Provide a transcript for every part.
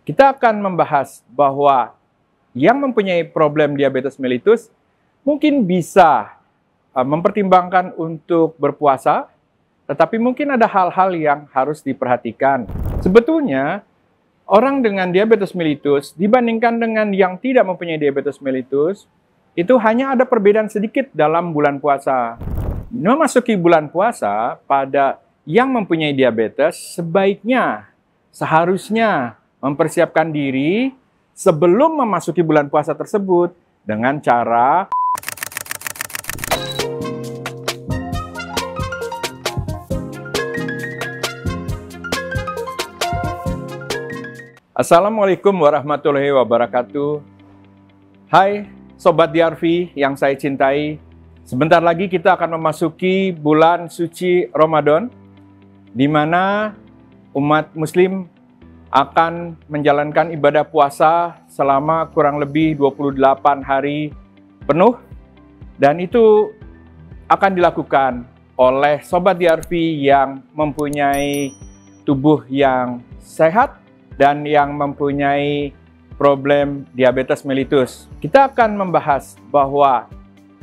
Kita akan membahas bahwa yang mempunyai problem diabetes mellitus mungkin bisa mempertimbangkan untuk berpuasa, tetapi mungkin ada hal-hal yang harus diperhatikan. Sebetulnya, orang dengan diabetes mellitus dibandingkan dengan yang tidak mempunyai diabetes mellitus, itu hanya ada perbedaan sedikit dalam bulan puasa. Memasuki bulan puasa, pada yang mempunyai diabetes sebaiknya, seharusnya mempersiapkan diri sebelum memasuki bulan puasa tersebut dengan cara Assalamualaikum warahmatullahi wabarakatuh. Hai Sobat DRV yang saya cintai. Sebentar lagi kita akan memasuki bulan suci Ramadan, di mana umat muslim akan menjalankan ibadah puasa selama kurang lebih 28 hari penuh, dan itu akan dilakukan oleh Sobat DRV yang mempunyai tubuh yang sehat dan yang mempunyai problem diabetes mellitus. Kita akan membahas bahwa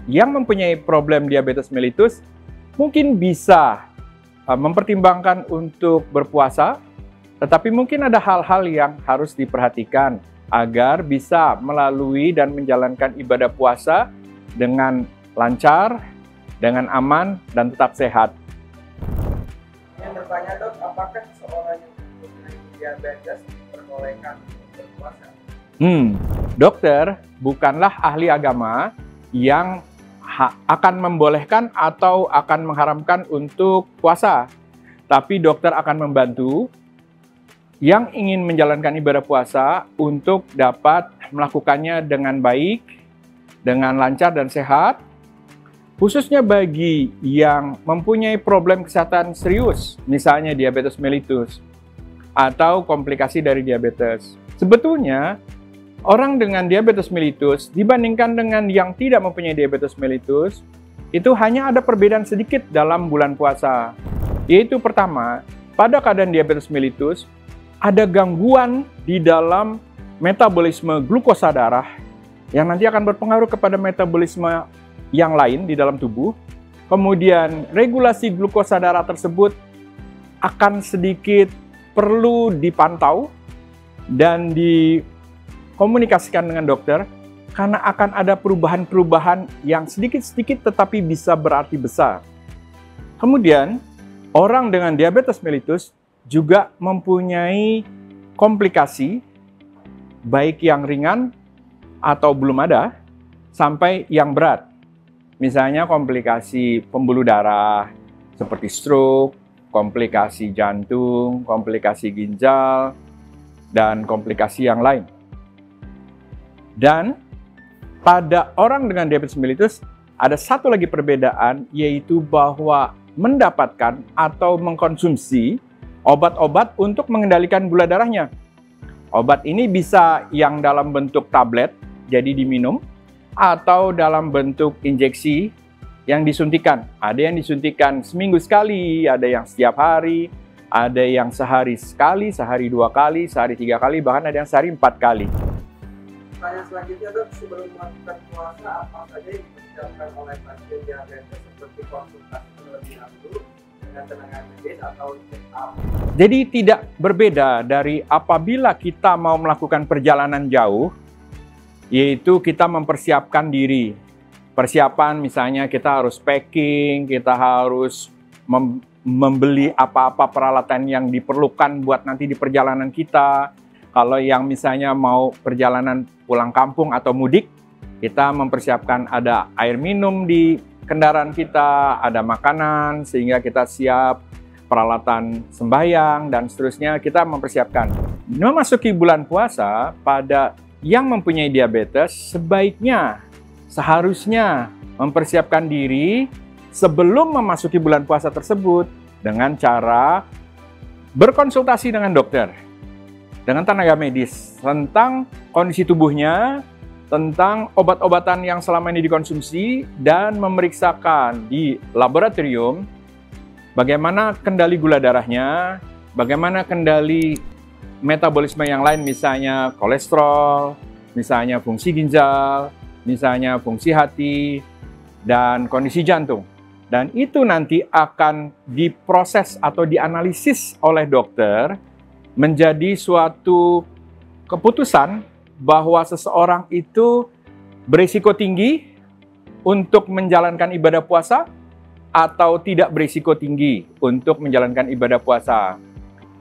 yang mempunyai problem diabetes mellitus mungkin bisa mempertimbangkan untuk berpuasa, tetapi mungkin ada hal-hal yang harus diperhatikan agar bisa melalui dan menjalankan ibadah puasa dengan lancar, dengan aman, dan tetap sehat. Yang bertanya, Dok, apakah seorang yang mempunyai diabetes diperbolehkan untuk berpuasa? Dokter bukanlah ahli agama yang akan membolehkan atau akan mengharamkan untuk puasa, tapi dokter akan membantu yang ingin menjalankan ibadah puasa untuk dapat melakukannya dengan baik, dengan lancar dan sehat, khususnya bagi yang mempunyai problem kesehatan serius, misalnya diabetes mellitus, atau komplikasi dari diabetes. Sebetulnya, orang dengan diabetes mellitus dibandingkan dengan yang tidak mempunyai diabetes mellitus, itu hanya ada perbedaan sedikit dalam bulan puasa. Yaitu pertama, pada keadaan diabetes mellitus, ada gangguan di dalam metabolisme glukosa darah yang nanti akan berpengaruh kepada metabolisme yang lain di dalam tubuh. Kemudian regulasi glukosa darah tersebut akan sedikit perlu dipantau dan dikomunikasikan dengan dokter karena akan ada perubahan-perubahan yang sedikit-sedikit tetapi bisa berarti besar. Kemudian, orang dengan diabetes mellitus juga mempunyai komplikasi, baik yang ringan atau belum ada, sampai yang berat. Misalnya komplikasi pembuluh darah, seperti stroke, komplikasi jantung, komplikasi ginjal, dan komplikasi yang lain. Dan pada orang dengan diabetes mellitus, ada satu lagi perbedaan, yaitu bahwa mendapatkan atau mengkonsumsi obat-obat untuk mengendalikan gula darahnya. Obat ini bisa yang dalam bentuk tablet, jadi diminum, atau dalam bentuk injeksi yang disuntikan. Ada yang disuntikan seminggu sekali, ada yang setiap hari, ada yang sehari sekali, sehari 2 kali, sehari 3 kali, bahkan ada yang sehari 4 kali. Pertanyaan selanjutnya, Dok, sebelum melakukan puasa, apa saja yang dipersiapkan oleh pasien diabetes seperti konsultasi terlebih dahulu dengan tenaga medis atau check up? Jadi tidak berbeda dari apabila kita mau melakukan perjalanan jauh, yaitu kita mempersiapkan diri. Persiapan misalnya kita harus packing, kita harus membeli apa-apa peralatan yang diperlukan buat nanti di perjalanan kita. Kalau yang misalnya mau perjalanan pulang kampung atau mudik, kita mempersiapkan ada air minum di kendaraan kita, ada makanan, sehingga kita siap peralatan sembahyang, dan seterusnya kita mempersiapkan. Memasuki bulan puasa, pada yang mempunyai diabetes, sebaiknya, seharusnya mempersiapkan diri sebelum memasuki bulan puasa tersebut dengan cara berkonsultasi dengan dokter, dengan tenaga medis tentang kondisi tubuhnya, tentang obat-obatan yang selama ini dikonsumsi, dan memeriksakan di laboratorium bagaimana kendali gula darahnya, bagaimana kendali metabolisme yang lain, misalnya kolesterol, misalnya fungsi ginjal, misalnya fungsi hati, dan kondisi jantung. Dan itu nanti akan diproses atau dianalisis oleh dokter menjadi suatu keputusan bahwa seseorang itu berisiko tinggi untuk menjalankan ibadah puasa atau tidak berisiko tinggi untuk menjalankan ibadah puasa.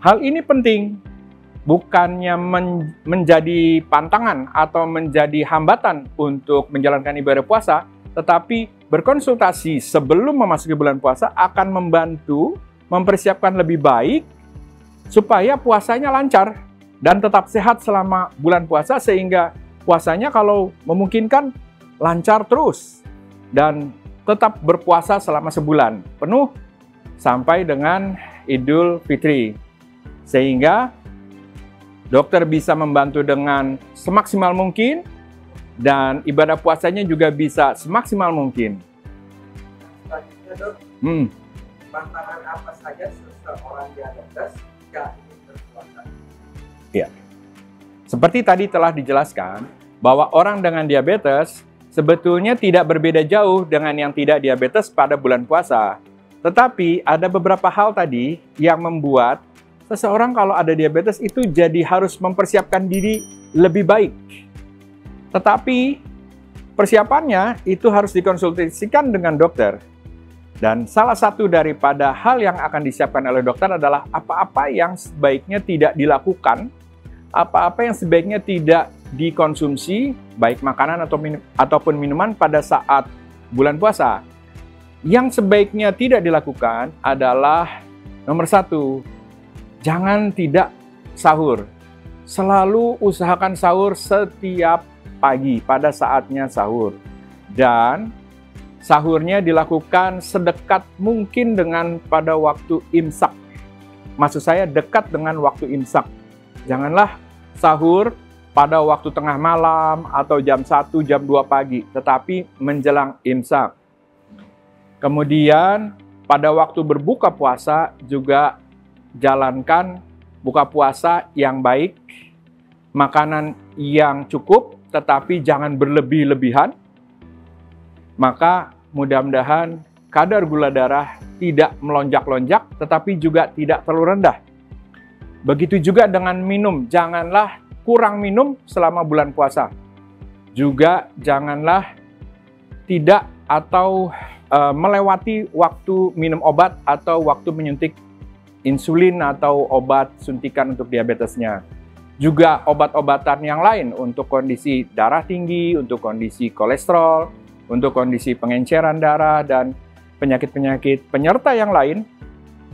Hal ini penting, bukannya menjadi pantangan atau menjadi hambatan untuk menjalankan ibadah puasa, tetapi berkonsultasi sebelum memasuki bulan puasa akan membantu mempersiapkan lebih baik supaya puasanya lancar dan tetap sehat selama bulan puasa, sehingga puasanya kalau memungkinkan lancar terus dan tetap berpuasa selama sebulan penuh sampai dengan Idul Fitri, sehingga dokter bisa membantu dengan semaksimal mungkin dan ibadah puasanya juga bisa semaksimal mungkin. Selanjutnya dok, tantangan apa saja seseorang diabetes jika ingin berpuasa? Ya, seperti tadi telah dijelaskan bahwa orang dengan diabetes sebetulnya tidak berbeda jauh dengan yang tidak diabetes pada bulan puasa. Tetapi ada beberapa hal tadi yang membuat seseorang kalau ada diabetes itu jadi harus mempersiapkan diri lebih baik. Tetapi persiapannya itu harus dikonsultasikan dengan dokter. Dan salah satu daripada hal yang akan disiapkan oleh dokter adalah apa-apa yang sebaiknya tidak dilakukan, apa-apa yang sebaiknya tidak dikonsumsi, baik makanan ataupun minuman pada saat bulan puasa. Yang sebaiknya tidak dilakukan adalah nomor 1, jangan tidak sahur. Selalu usahakan sahur setiap pagi pada saatnya sahur. Dan sahurnya dilakukan sedekat mungkin dengan pada waktu imsak. Maksud saya dekat dengan waktu imsak. Janganlah sahur pada waktu tengah malam atau jam 1, jam 2 pagi, tetapi menjelang imsak. Kemudian pada waktu berbuka puasa juga jalankan buka puasa yang baik, makanan yang cukup, tetapi jangan berlebih-lebihan. Maka mudah-mudahan kadar gula darah tidak melonjak-lonjak, tetapi juga tidak terlalu rendah. Begitu juga dengan minum, janganlah kurang minum selama bulan puasa. Juga janganlah tidak atau melewati waktu minum obat atau waktu menyuntik insulin atau obat suntikan untuk diabetesnya. Juga obat-obatan yang lain untuk kondisi darah tinggi, untuk kondisi kolesterol, untuk kondisi pengenceran darah, dan penyakit-penyakit penyerta yang lain,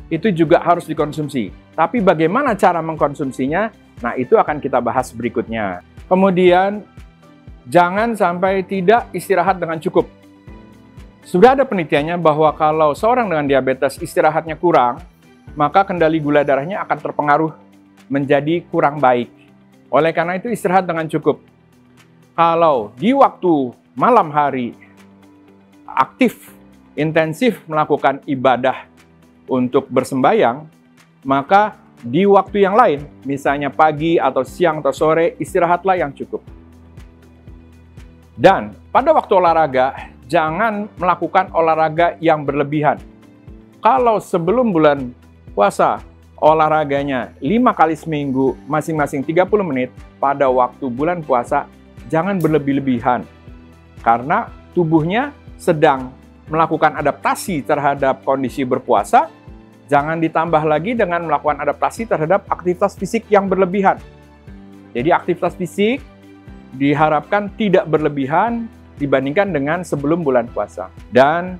itu juga harus dikonsumsi. Tapi bagaimana cara mengkonsumsinya? Nah, itu akan kita bahas berikutnya. Kemudian, jangan sampai tidak istirahat dengan cukup. Sudah ada penelitiannya bahwa kalau seorang dengan diabetes istirahatnya kurang, maka kendali gula darahnya akan terpengaruh menjadi kurang baik. Oleh karena itu, istirahat dengan cukup. Kalau di waktu malam hari aktif, intensif melakukan ibadah untuk bersembayang, maka di waktu yang lain, misalnya pagi atau siang atau sore, istirahatlah yang cukup. Dan pada waktu olahraga, jangan melakukan olahraga yang berlebihan. Kalau sebelum bulan puasa, olahraganya 5 kali seminggu, masing-masing 30 menit, pada waktu bulan puasa, jangan berlebih-lebihan. Karena tubuhnya sedang melakukan adaptasi terhadap kondisi berpuasa, jangan ditambah lagi dengan melakukan adaptasi terhadap aktivitas fisik yang berlebihan. Jadi aktivitas fisik diharapkan tidak berlebihan dibandingkan dengan sebelum bulan puasa. Dan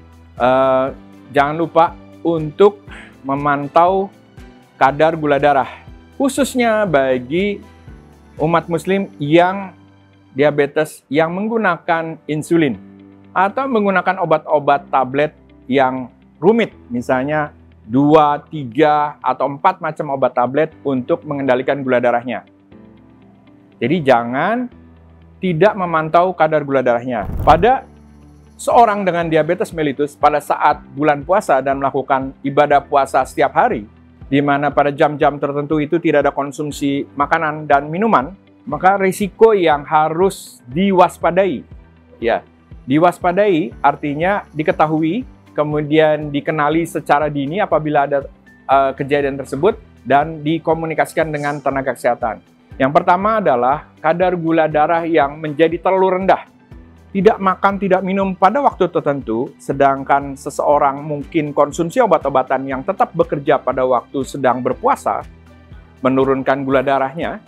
jangan lupa untuk memantau kadar gula darah, khususnya bagi umat muslim yang diabetes yang menggunakan insulin atau menggunakan obat-obat tablet yang rumit, misalnya 2, 3, atau 4 macam obat tablet untuk mengendalikan gula darahnya. Jadi jangan tidak memantau kadar gula darahnya. Pada seorang dengan diabetes mellitus pada saat bulan puasa dan melakukan ibadah puasa setiap hari, di mana pada jam-jam tertentu itu tidak ada konsumsi makanan dan minuman, maka risiko yang harus diwaspadai. Ya, diwaspadai artinya diketahui, kemudian dikenali secara dini apabila ada kejadian tersebut dan dikomunikasikan dengan tenaga kesehatan. Yang pertama adalah kadar gula darah yang menjadi terlalu rendah. Tidak makan, tidak minum pada waktu tertentu, sedangkan seseorang mungkin konsumsi obat-obatan yang tetap bekerja pada waktu sedang berpuasa, menurunkan gula darahnya,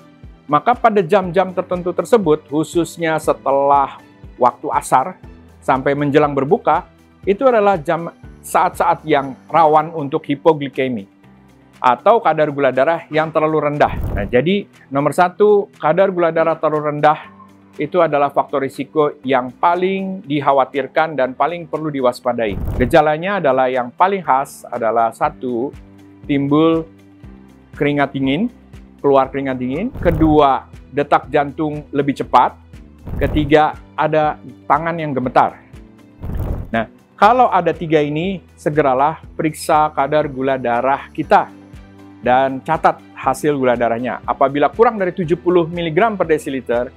maka pada jam-jam tertentu tersebut, khususnya setelah waktu asar sampai menjelang berbuka, itu adalah saat-saat yang rawan untuk hipoglikemi atau kadar gula darah yang terlalu rendah. Nah, jadi nomor satu, kadar gula darah terlalu rendah itu adalah faktor risiko yang paling dikhawatirkan dan paling perlu diwaspadai. Gejalanya adalah yang paling khas adalah satu, timbul keringat dingin, keluar keringat dingin. Kedua, detak jantung lebih cepat. Ketiga, ada tangan yang gemetar. Nah, kalau ada tiga ini, segeralah periksa kadar gula darah kita dan catat hasil gula darahnya. Apabila kurang dari 70 mg per desiliter,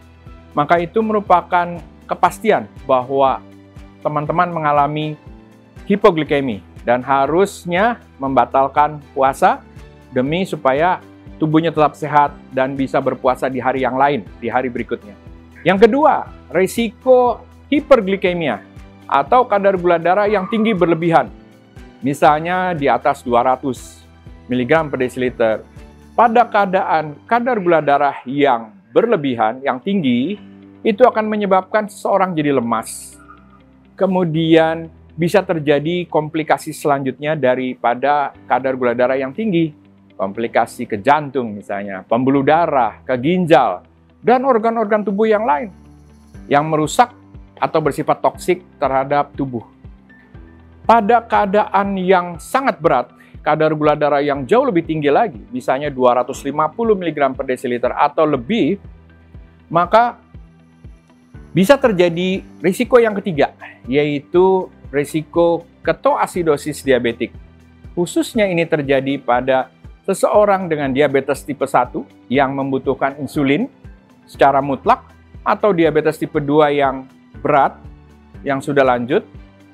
maka itu merupakan kepastian bahwa teman-teman mengalami hipoglikemi dan harusnya membatalkan puasa demi supaya tubuhnya tetap sehat dan bisa berpuasa di hari yang lain, di hari berikutnya. Yang kedua, risiko hiperglikemia atau kadar gula darah yang tinggi berlebihan. Misalnya di atas 200 mg per desiliter. Pada keadaan kadar gula darah yang berlebihan, yang tinggi, itu akan menyebabkan seseorang jadi lemas. Kemudian bisa terjadi komplikasi selanjutnya daripada kadar gula darah yang tinggi. Komplikasi ke jantung misalnya, pembuluh darah, ke ginjal, dan organ-organ tubuh yang lain yang merusak atau bersifat toksik terhadap tubuh. Pada keadaan yang sangat berat, kadar gula darah yang jauh lebih tinggi lagi, misalnya 250 mg per desiliter atau lebih, maka bisa terjadi risiko yang ketiga, yaitu risiko ketoasidosis diabetik. Khususnya ini terjadi pada seseorang dengan diabetes tipe 1 yang membutuhkan insulin secara mutlak, atau diabetes tipe 2 yang berat, yang sudah lanjut,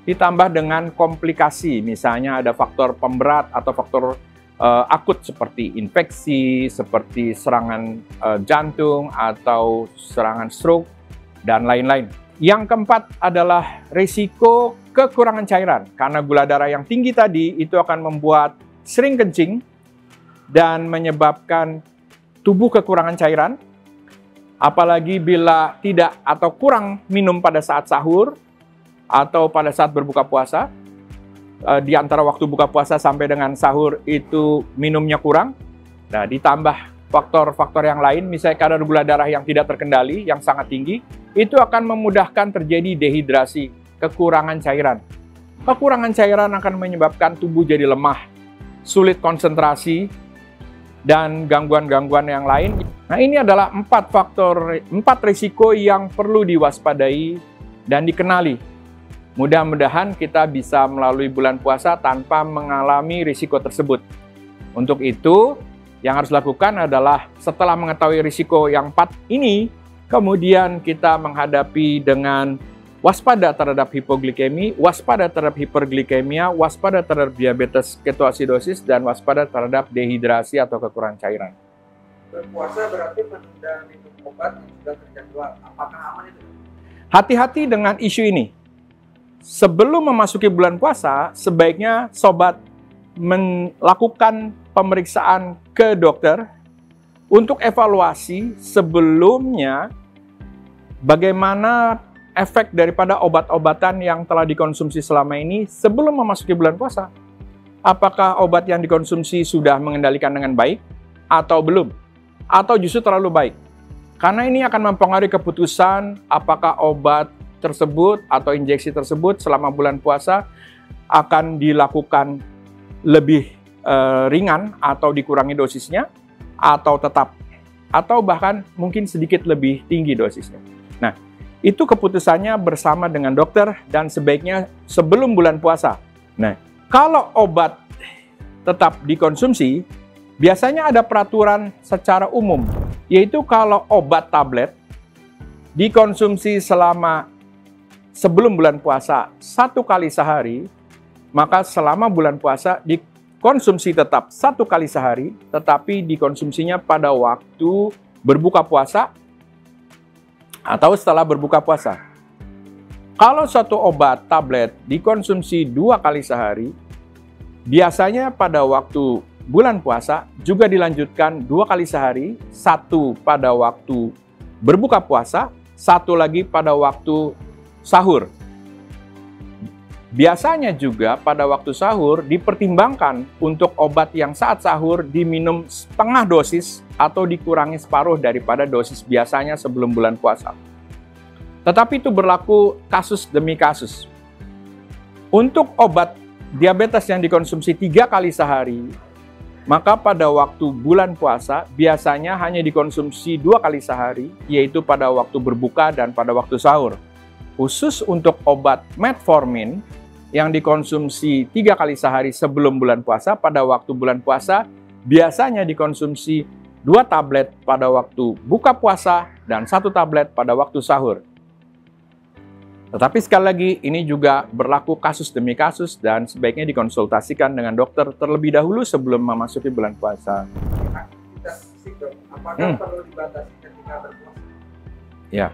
ditambah dengan komplikasi, misalnya ada faktor pemberat atau faktor akut seperti infeksi, seperti serangan jantung atau serangan stroke, dan lain-lain. Yang keempat adalah risiko kekurangan cairan. Karena gula darah yang tinggi tadi itu akan membuat sering kencing dan menyebabkan tubuh kekurangan cairan. Apalagi bila tidak atau kurang minum pada saat sahur atau pada saat berbuka puasa. Di antara waktu buka puasa sampai dengan sahur itu minumnya kurang. Nah, ditambah faktor-faktor yang lain, misalnya kadar gula darah yang tidak terkendali, yang sangat tinggi, itu akan memudahkan terjadi dehidrasi, kekurangan cairan. Kekurangan cairan akan menyebabkan tubuh jadi lemah, sulit konsentrasi, dan gangguan-gangguan yang lain. Nah, ini adalah 4 risiko yang perlu diwaspadai dan dikenali. Mudah-mudahan kita bisa melalui bulan puasa tanpa mengalami risiko tersebut. Untuk itu, yang harus dilakukan adalah setelah mengetahui risiko yang 4 ini, kemudian kita menghadapi dengan waspada terhadap hipoglikemi, waspada terhadap hiperglikemia, waspada terhadap diabetes ketoasidosis, dan waspada terhadap dehidrasi atau kekurangan cairan. Berpuasa berarti menunda minum obat yang sudah terjadwal. Apakah aman itu? Hati-hati dengan isu ini. Sebelum memasuki bulan puasa, sebaiknya sobat melakukan pemeriksaan ke dokter untuk evaluasi sebelumnya bagaimana efek daripada obat-obatan yang telah dikonsumsi selama ini sebelum memasuki bulan puasa. Apakah obat yang dikonsumsi sudah mengendalikan dengan baik atau belum? Atau justru terlalu baik? Karena ini akan mempengaruhi keputusan apakah obat tersebut atau injeksi tersebut selama bulan puasa akan dilakukan lebih ringan atau dikurangi dosisnya, atau tetap, atau bahkan mungkin sedikit lebih tinggi dosisnya. Nah, itu keputusannya bersama dengan dokter dan sebaiknya sebelum bulan puasa. Nah, kalau obat tetap dikonsumsi, biasanya ada peraturan secara umum, yaitu kalau obat tablet dikonsumsi selama sebelum bulan puasa 1 kali sehari, maka selama bulan puasa dikonsumsi tetap 1 kali sehari, tetapi dikonsumsinya pada waktu berbuka puasa atau setelah berbuka puasa. Kalau suatu obat tablet dikonsumsi 2 kali sehari, biasanya pada waktu bulan puasa juga dilanjutkan 2 kali sehari, 1 pada waktu berbuka puasa, 1 lagi pada waktu sahur. Biasanya juga pada waktu sahur dipertimbangkan untuk obat yang saat sahur diminum setengah dosis atau dikurangi separuh daripada dosis biasanya sebelum bulan puasa. Tetapi itu berlaku kasus demi kasus. Untuk obat diabetes yang dikonsumsi 3 kali sehari, maka pada waktu bulan puasa biasanya hanya dikonsumsi 2 kali sehari, yaitu pada waktu berbuka dan pada waktu sahur. Khusus untuk obat metformin yang dikonsumsi 3 kali sehari sebelum bulan puasa, pada waktu bulan puasa biasanya dikonsumsi 2 tablet pada waktu buka puasa dan 1 tablet pada waktu sahur. Tetapi sekali lagi, ini juga berlaku kasus demi kasus dan sebaiknya dikonsultasikan dengan dokter terlebih dahulu sebelum memasuki bulan puasa. Aktivitas fisik, dok, apakah perlu dibatasi ketika berpuasa? Ya.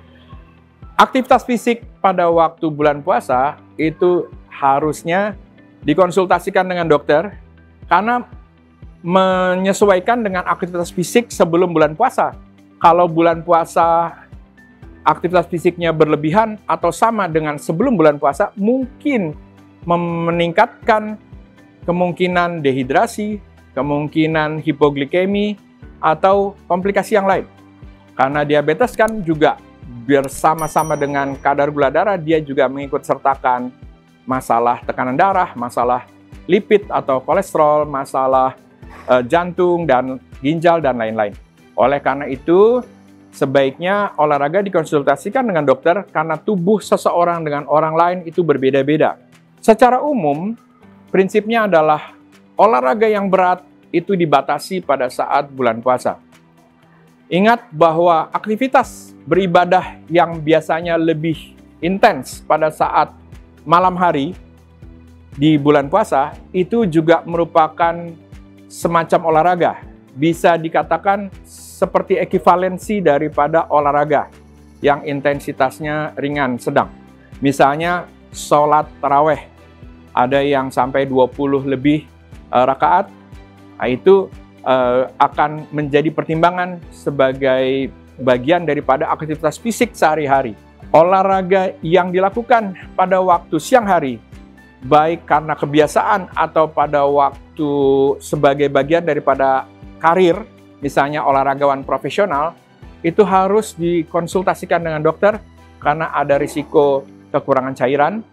Aktivitas fisik pada waktu bulan puasa itu harusnya dikonsultasikan dengan dokter karena menyesuaikan dengan aktivitas fisik sebelum bulan puasa. Kalau bulan puasa aktivitas fisiknya berlebihan atau sama dengan sebelum bulan puasa, mungkin meningkatkan kemungkinan dehidrasi, kemungkinan hipoglikemi, atau komplikasi yang lain. Karena diabetes kan juga bersama-sama dengan kadar gula darah, dia juga mengikut sertakan masalah tekanan darah, masalah lipid atau kolesterol, masalah jantung dan ginjal, dan lain-lain. Oleh karena itu, sebaiknya olahraga dikonsultasikan dengan dokter karena tubuh seseorang dengan orang lain itu berbeda-beda. Secara umum, prinsipnya adalah olahraga yang berat itu dibatasi pada saat bulan puasa. Ingat bahwa aktivitas beribadah yang biasanya lebih intens pada saat malam hari di bulan puasa itu juga merupakan semacam olahraga. Bisa dikatakan seperti ekivalensi daripada olahraga yang intensitasnya ringan sedang. Misalnya sholat taraweh, ada yang sampai 20 lebih rakaat, itu akan menjadi pertimbangan sebagai bagian daripada aktivitas fisik sehari-hari. Olahraga yang dilakukan pada waktu siang hari, baik karena kebiasaan atau pada waktu sebagai bagian daripada karir, misalnya olahragawan profesional, itu harus dikonsultasikan dengan dokter karena ada risiko kekurangan cairan,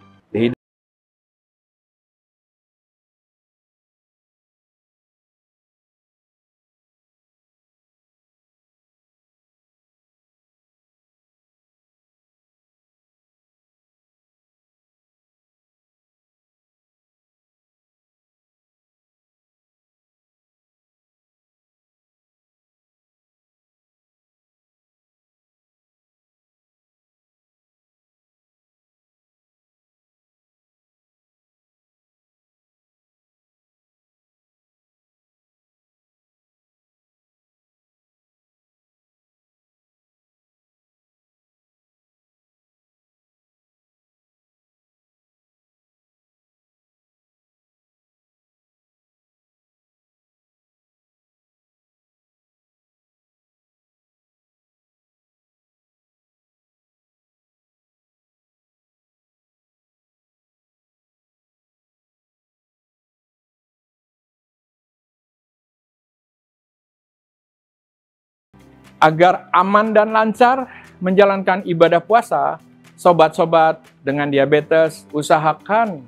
agar aman dan lancar menjalankan ibadah puasa, sobat-sobat dengan diabetes usahakan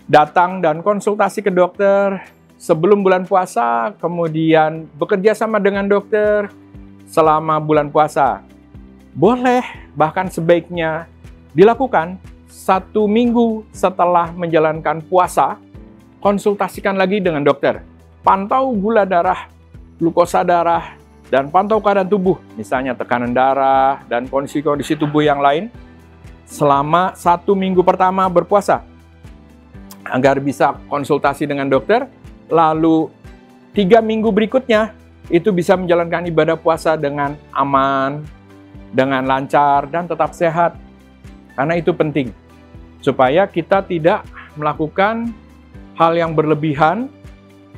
datang dan konsultasi ke dokter sebelum bulan puasa, kemudian bekerja sama dengan dokter selama bulan puasa. Boleh, bahkan sebaiknya dilakukan 1 minggu setelah menjalankan puasa, konsultasikan lagi dengan dokter. pantau gula darah, glukosa darah, dan pantau keadaan tubuh, misalnya tekanan darah dan kondisi-kondisi tubuh yang lain selama 1 minggu pertama berpuasa, agar bisa konsultasi dengan dokter. Lalu 3 minggu berikutnya itu bisa menjalankan ibadah puasa dengan aman, dengan lancar, dan tetap sehat. Karena itu penting, supaya kita tidak melakukan hal yang berlebihan,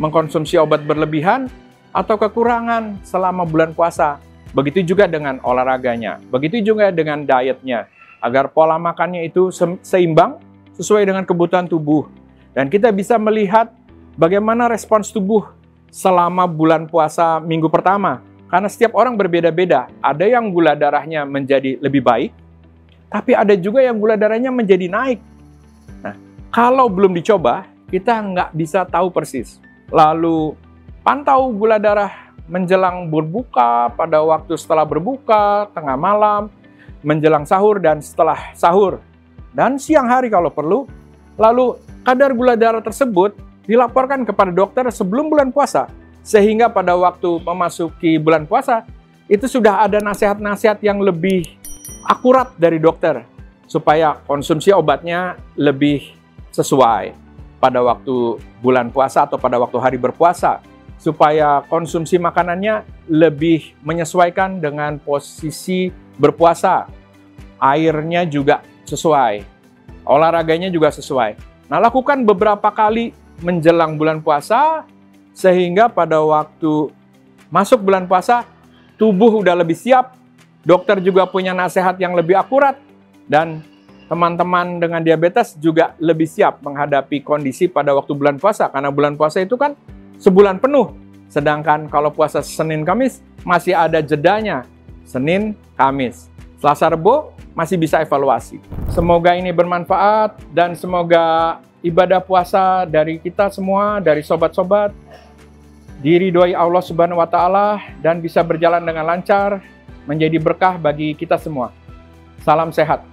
mengkonsumsi obat berlebihan, atau kekurangan selama bulan puasa. Begitu juga dengan olahraganya, begitu juga dengan dietnya, agar pola makannya itu seimbang, sesuai dengan kebutuhan tubuh. Dan kita bisa melihat bagaimana respons tubuh selama bulan puasa minggu pertama. Karena setiap orang berbeda-beda. Ada yang gula darahnya menjadi lebih baik, tapi ada juga yang gula darahnya menjadi naik. Nah, kalau belum dicoba, kita nggak bisa tahu persis. Lalu, pantau gula darah menjelang berbuka, pada waktu setelah berbuka, tengah malam, menjelang sahur, dan setelah sahur. Dan siang hari kalau perlu. Lalu, kadar gula darah tersebut dilaporkan kepada dokter sebelum bulan puasa. Sehingga pada waktu memasuki bulan puasa, itu sudah ada nasihat-nasihat yang lebih akurat dari dokter. Supaya konsumsi obatnya lebih sesuai pada waktu bulan puasa atau pada waktu hari berpuasa. Supaya konsumsi makanannya lebih menyesuaikan dengan posisi berpuasa. Airnya juga sesuai. Olahraganya juga sesuai. Nah, lakukan beberapa kali menjelang bulan puasa, sehingga pada waktu masuk bulan puasa, tubuh udah lebih siap, dokter juga punya nasihat yang lebih akurat, dan teman-teman dengan diabetes juga lebih siap menghadapi kondisi pada waktu bulan puasa, karena bulan puasa itu kan sebulan penuh. Sedangkan kalau puasa Senin Kamis masih ada jedanya, Senin Kamis. Selasa Rebo masih bisa evaluasi. Semoga ini bermanfaat dan semoga ibadah puasa dari kita semua, dari sobat-sobat, diridhoi Allah Subhanahu wa Ta'ala dan bisa berjalan dengan lancar, menjadi berkah bagi kita semua. Salam sehat.